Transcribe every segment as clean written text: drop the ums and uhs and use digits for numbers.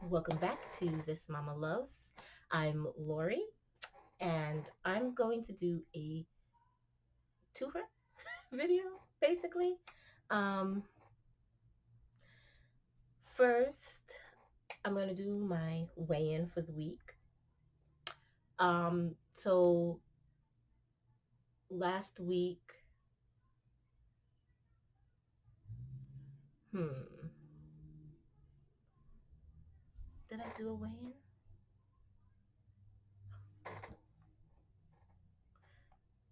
Welcome back to This Mama Loves. I'm Lori, and I'm going to do a twofer video, basically. Um, First, I'm going to do my weigh-in for the week. So last week, hmm, did I do a weigh-in?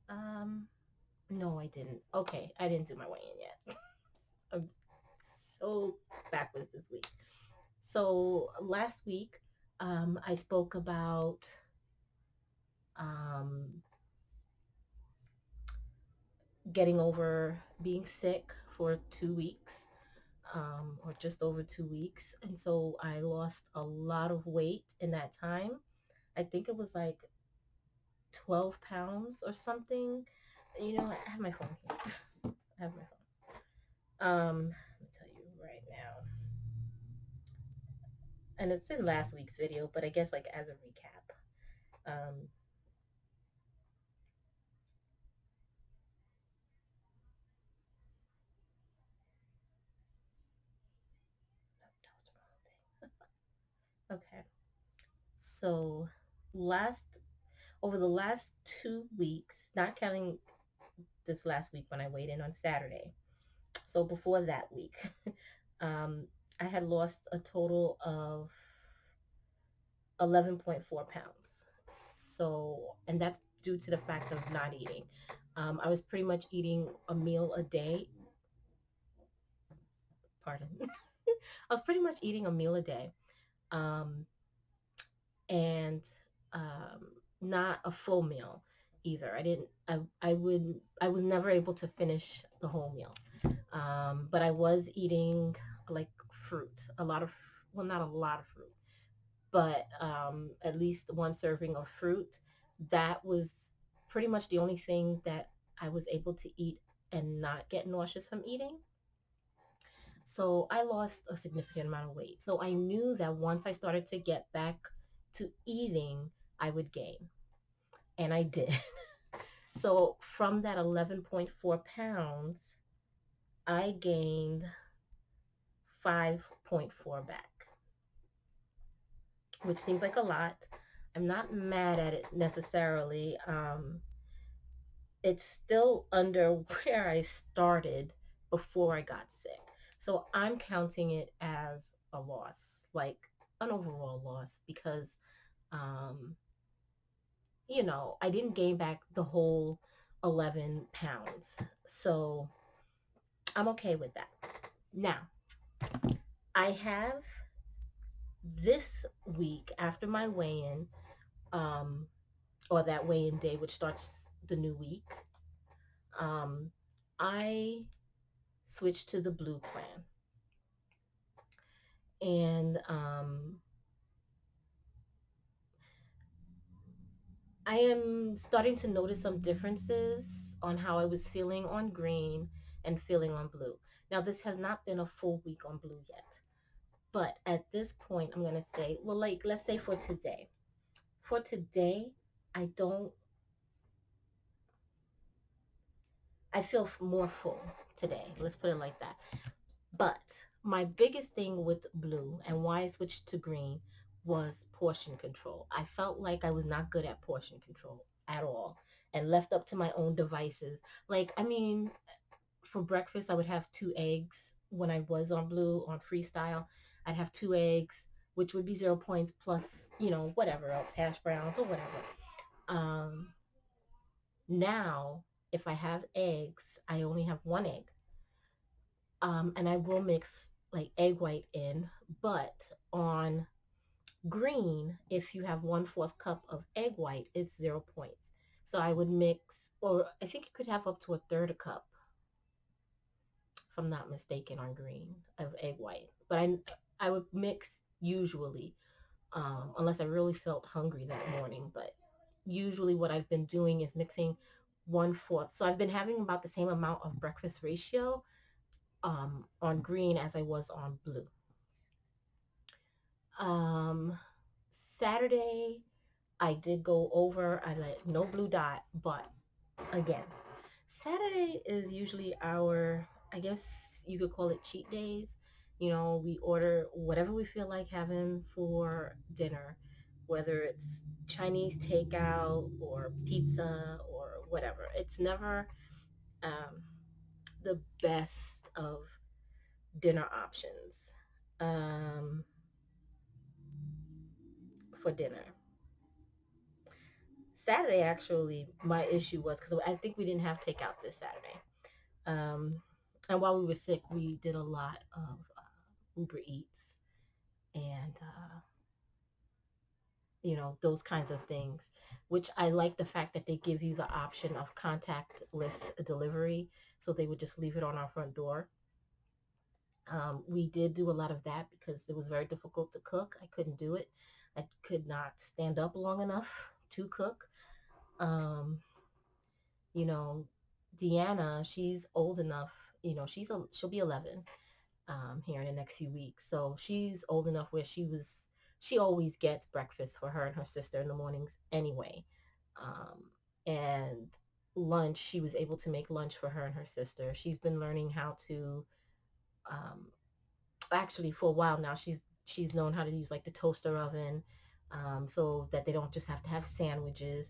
Um, no, I didn't. Okay, I didn't do my weigh-in yet. I'm so backwards this week. So last week, I spoke about um, getting over being sick for 2 weeks, or just over 2 weeks. And so I lost a lot of weight in that time. I think it was like 12 pounds or something. You know, I have my phone here. I have my phone. Let me tell you right now. And it's in last week's video, but I guess like as a recap. Um, no, that was the wrong thing. Okay. So last over the last 2 weeks, not counting this last week when I weighed in on Saturday. So before that week, um, I had lost a total of 11.4 pounds. So, and that's due to the fact of not eating. I was pretty much eating a meal a day. Pardon. I was pretty much eating a meal a day. Um, and not a full meal either. I was never able to finish the whole meal. But I was eating like fruit, a lot of, well, not a lot of fruit, but at least one serving of fruit. That was pretty much the only thing that I was able to eat and not get nauseous from eating. So I lost a significant amount of weight. So I knew that once I started to get back to eating, I would gain. And I did. So from that 11.4 pounds, I gained 5.4 back, which seems like a lot. I'm not mad at it necessarily. It's still under where I started before I got sick. So I'm counting it as a loss, like an overall loss, because, um, I didn't gain back the whole 11 pounds. So I'm okay with that. Now, I have this week after my weigh in, um, or that weigh in day, which starts the new week, um, I switched to the blue plan. And I am starting to notice some differences on how I was feeling on green and feeling on blue. Now, this has not been a full week on blue yet. But at this point, I'm going to say, well, like, let's say for today. For today, I don't, I feel more full today. Let's put it like that. But my biggest thing with blue and why I switched to green was portion control. I felt like I was not good at portion control at all and left up to my own devices. Like, I mean, for breakfast, I would have 2 eggs when I was on blue, on freestyle. I'd have 2 eggs, which would be 0 points plus, whatever else, hash browns or whatever. Um, Now, if I have eggs, I only have 1 egg. And I will mix like egg white in, but on green, if you have 1/4 cup of egg white, it's 0 points. So I would mix, or I think you could have up to a third a cup, if I'm not mistaken, on green of egg white. But I would mix usually, unless I really felt hungry that morning. But usually what I've been doing is mixing 1/4. So I've been having about the same amount of breakfast ratio, on green as I was on blue. Um, Saturday, I did go over. I like no blue dot, but again, Saturday is usually our, I guess you could call it cheat days. You know, we order whatever we feel like having for dinner, whether it's Chinese takeout or pizza or whatever. It's never um, the best of dinner options um, for dinner. Saturday, actually, my issue was because I think we didn't have takeout this Saturday. Um, and while we were sick, we did a lot of Uber Eats and, those kinds of things, which I like the fact that they give you the option of contactless delivery. So they would just leave it on our front door. We did do a lot of that because it was very difficult to cook. I couldn't do it. I could not stand up long enough to cook. Um, you know, Deanna, she's old enough. She'll be 11 here in the next few weeks. So she's old enough where she always gets breakfast for her and her sister in the mornings anyway. And lunch, she was able to make lunch for her and her sister. She's been learning how to, um, actually for a while now, she's known how to use like the toaster oven, so that they don't just have to have sandwiches.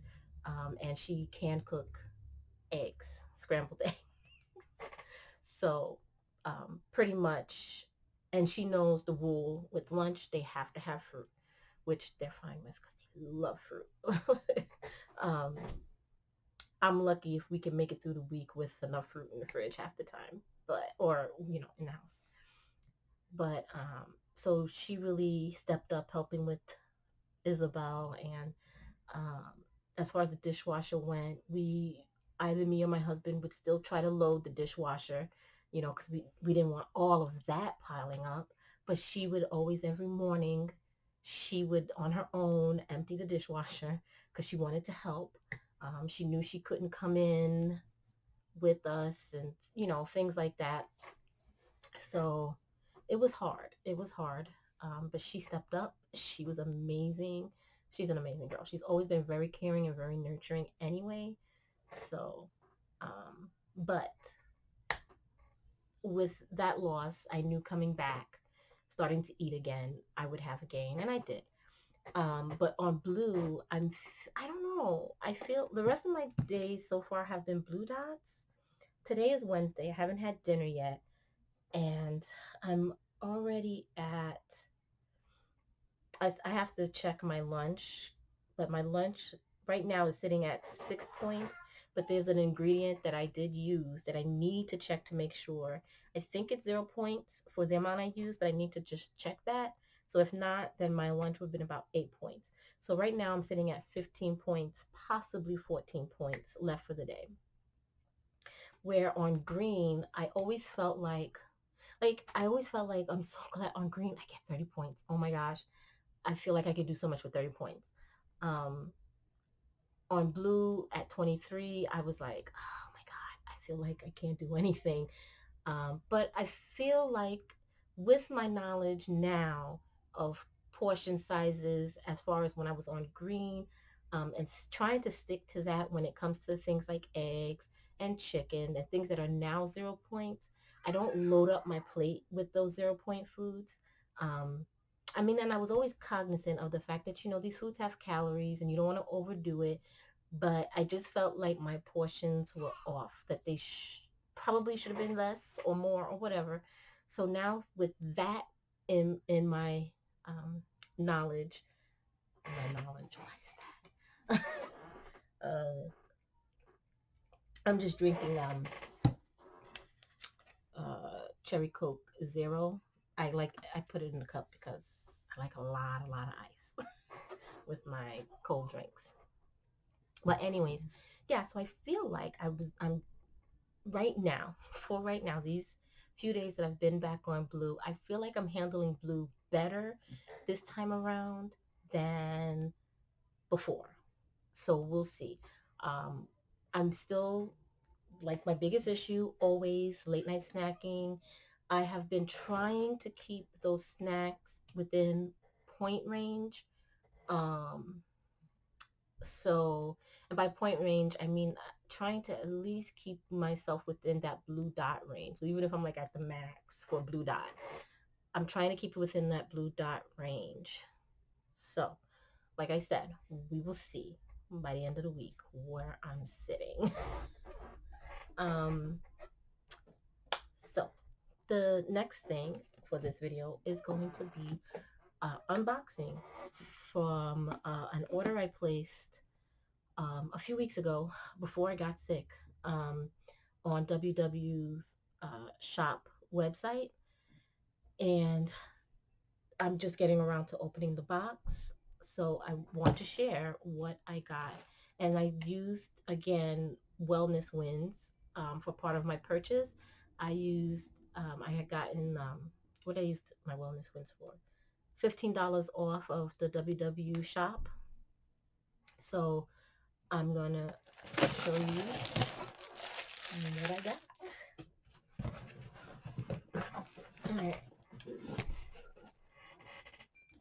And she can cook eggs, scrambled eggs. So pretty much, and she knows the rule with lunch, they have to have fruit, which they're fine with because they love fruit. um, I'm lucky if we can make it through the week with enough fruit in the fridge half the time, or in the house. But so she really stepped up helping with Isabel, and um, as far as the dishwasher went, either me or my husband would still try to load the dishwasher, because we didn't want all of that piling up. But she would always, every morning, she would on her own empty the dishwasher because she wanted to help. She knew she couldn't come in with us and, things like that. So it was hard. It was hard. But she stepped up. She was amazing. She's an amazing girl. She's always been very caring and very nurturing anyway. So, but with that loss, I knew coming back, starting to eat again, I would have a gain, and I did. But on blue, I don't know. I feel the rest of my days so far have been blue dots. Today is Wednesday. I haven't had dinner yet, and I'm already at I have to check my lunch, but my lunch right now is sitting at 6 points. But there's an ingredient that I did use that I need to check to make sure. I think it's 0 points for the amount I use, but I need to just check that. So if not, then my lunch would have been about 8 points. So right now I'm sitting at 15 points, possibly 14 points left for the day. Where on green, I always felt like I'm so glad on green I get 30 points. Oh my gosh. I feel like I could do so much with 30 points. Um, on blue at 23, I was like, oh my God, I feel like I can't do anything. But I feel like with my knowledge now of portion sizes, as far as when I was on green, and trying to stick to that when it comes to things like eggs and chicken and things that are now 0 points, I don't load up my plate with those 0 point foods. Um, I mean, and I was always cognizant of the fact that, these foods have calories and you don't want to overdo it. But I just felt like my portions were off, that they probably should have been less or more or whatever. So now with that in um, knowledge, why is that? I'm just drinking cherry Coke Zero. I put it in a cup because I like a lot of ice with my cold drinks. But anyways, yeah. So I feel like I'm right now, for right now, these few days that I've been back on blue, I feel like I'm handling blue better this time around than before. So we'll see. Um, I'm still like my biggest issue always late night snacking. I have been trying to keep those snacks within point range. Um, so, and by point range, I mean trying to at least keep myself within that blue dot range. So even if I'm like at the max for blue dot, I'm trying to keep it within that blue dot range. So, like I said, we will see by the end of the week where I'm sitting. um, so the next thing for this video is going to be unboxing from an order I placed a few weeks ago before I got sick on WW's shop website. And I'm just getting around to opening the box. So I want to share what I got. And I used, again, Wellness Wins for part of my purchase. I had gotten, what I used my Wellness Wins for? $15 off of the WW shop. So I'm going to show you what I got. All right.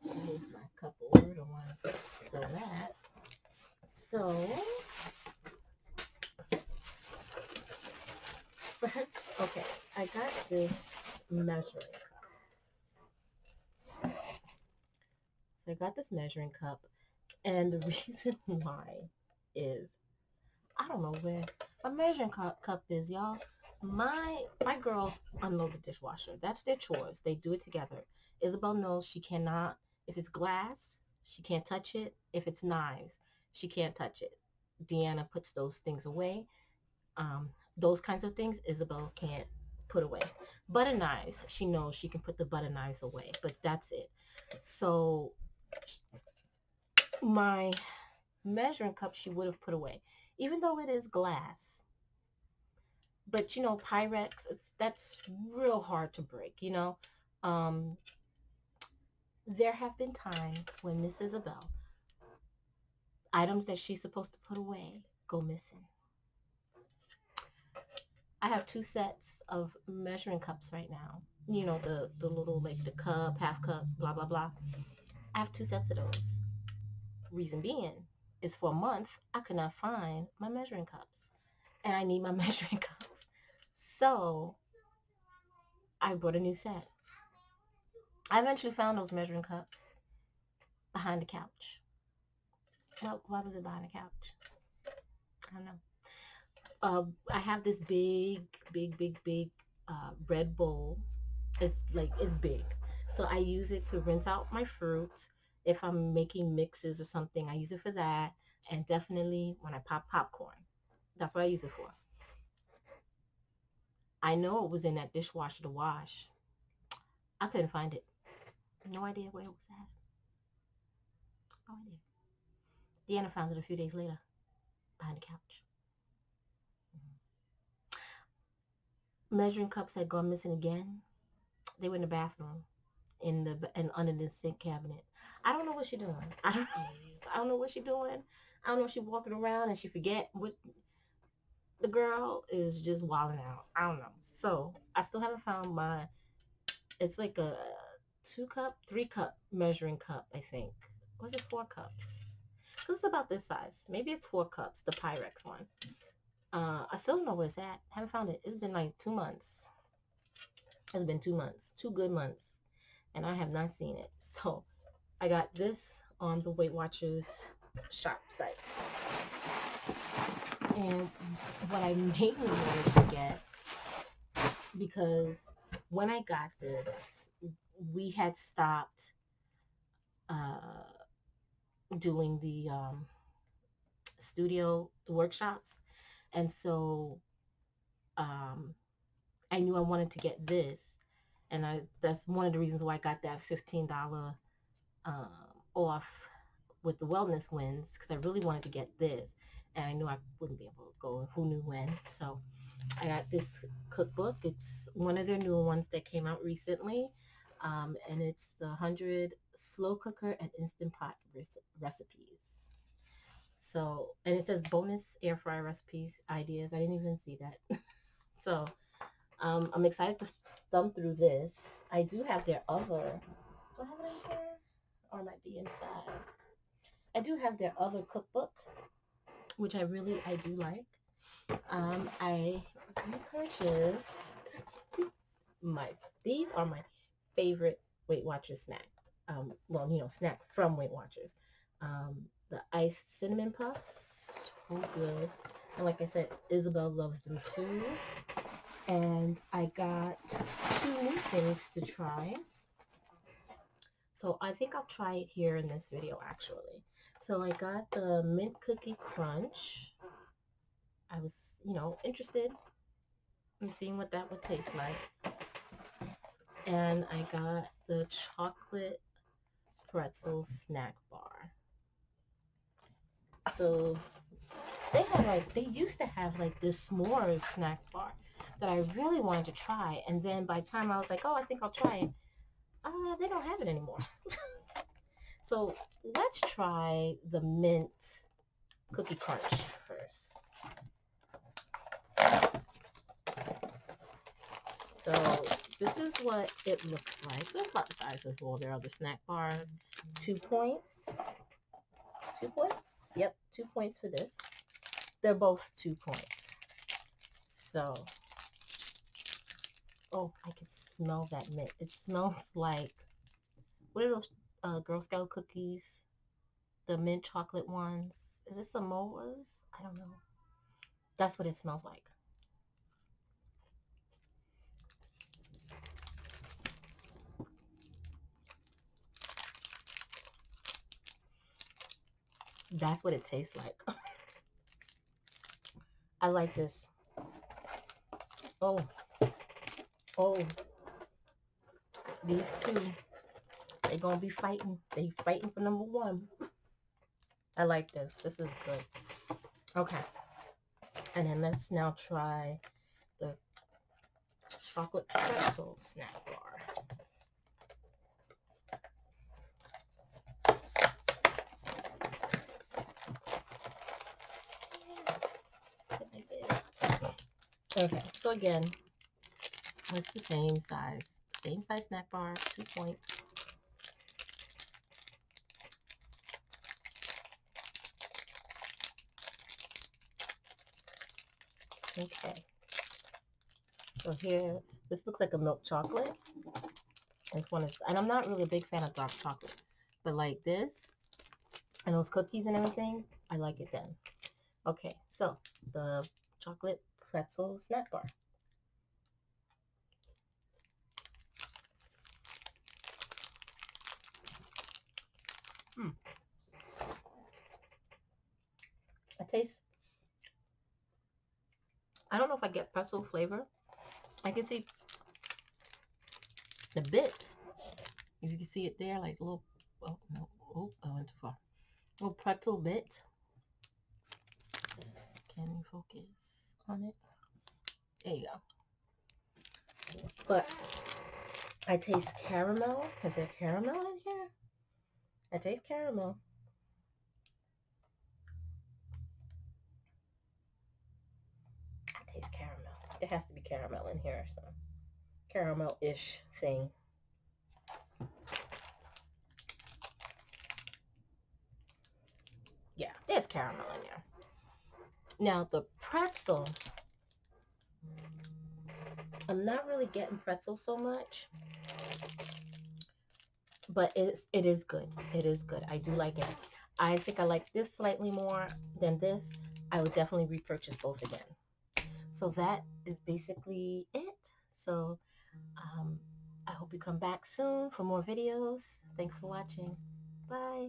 Here's my cup of water. Don't want to spill that. So, first, okay, I got this measuring cup. So I got this measuring cup, and the reason why is I don't know where my measuring cup is, y'all. My girls unload the dishwasher. That's their chores. They do it together. Isabel knows she cannot. If it's glass, she can't touch it. If it's knives, she can't touch it. Deanna puts those things away. Those kinds of things Isabel can't put away. Butter knives, she knows she can put the butter knives away, but that's it. So my measuring cup she would have put away, even though it is glass. But you know, Pyrex, that's real hard to break. Um, there have been times when Miss Isabel, items that she's supposed to put away go missing. I have two sets of measuring cups right now. You know, the little, like, the cup, half cup, blah blah blah. I have two sets of those. Reason being is for a month I could not find my measuring cups, and I need my measuring cups. So I bought a new set. I eventually found those measuring cups behind the couch. Well, why was it behind the couch? I don't know. I have this big red bowl. It's big, so I use it to rinse out my fruit. If I'm making mixes or something, I use it for that. And definitely when I pop popcorn, that's what I use it for. I know it was in that dishwasher to wash. I couldn't find it. No idea where it was at. No idea. Deanna found it a few days later behind the couch. Measuring cups had gone missing again. They were in the bathroom, and under the sink cabinet. I don't know what she's doing. I don't know what she's doing. I don't know if she's walking around and she forget what the girl is just wilding out. I don't know. So I still haven't found my. It's like a 2 cup, 3 cup measuring cup. I think. Was it 4 cups? Because it's about this size. Maybe it's 4 cups. The Pyrex one. I still don't know where it's at. Haven't found it. It's been like 2 months. It's been 2 months. 2 good months. And I have not seen it. So I got this on the Weight Watchers shop site. And what I mainly wanted to get, because when I got this, we had stopped doing the studio workshops. And so um, I knew I wanted to get this. And that's one of the reasons why I got that $15 off with the Wellness Wins, because I really wanted to get this. And I knew I wouldn't be able to go who knew when. So I got this cookbook. It's one of their newer ones that came out recently. And it's the 100 slow cooker and instant pot recipes. So, and it says bonus air fryer recipes, ideas. I didn't even see that. So I'm excited to thumb through this. I do have their other, do I have it in here? or might be inside. I do have their other cookbook, which I do like. I repurchased my, these are my favorite Weight Watchers snack. Well, snack from Weight Watchers. The iced cinnamon puffs, so good. And like I said, Isabel loves them too. And I got 2 new things to try. So I think I'll try it here in this video actually. So I got the mint cookie crunch. I was, interested in seeing what that would taste like. And I got the chocolate pretzel snack bar. So they used to have like this s'mores snack bar that I really wanted to try. And then by the time I was like, oh, I think I'll try it, they don't have it anymore. So let's try the mint cookie crunch first. So this is what it looks like. So it's about the size of all their other snack bars. 2 points. 2 points? Yep, 2 points for this. They're both 2 points. So, oh, I can smell that mint. It smells like, what are those Girl Scout cookies? The mint chocolate ones. Is it Samoa's? I don't know. That's what it smells like. That's what it tastes like. I like this. Oh, oh, these two, they're gonna be fighting. They fighting for number 1. I like this. This is good. Okay. And then let's now try the chocolate pretzel snack bar. Okay, so again, it's the same size snack bar, 2 points. Okay, so here, this looks like a milk chocolate. This one is, and I'm not really a big fan of dark chocolate, but like this, and those cookies and everything, I like it then. Okay, so the chocolate pretzel snack bar. I don't know if I get pretzel flavor. I can see the bits. As you can see it there, like a little, oh no, oh, I went too far. A little pretzel bit. Can you focus on it? There you go. But I taste caramel. Is there caramel in here? I taste caramel. I taste caramel. There has to be caramel in here, so caramel-ish thing. Yeah, there's caramel in there. Now the pretzel, I'm not really getting pretzel so much, but it is good. It is good. I do like it. I think I like this slightly more than this. I would definitely repurchase both again. So that is basically it. So I hope you come back soon for more videos. Thanks for watching. Bye.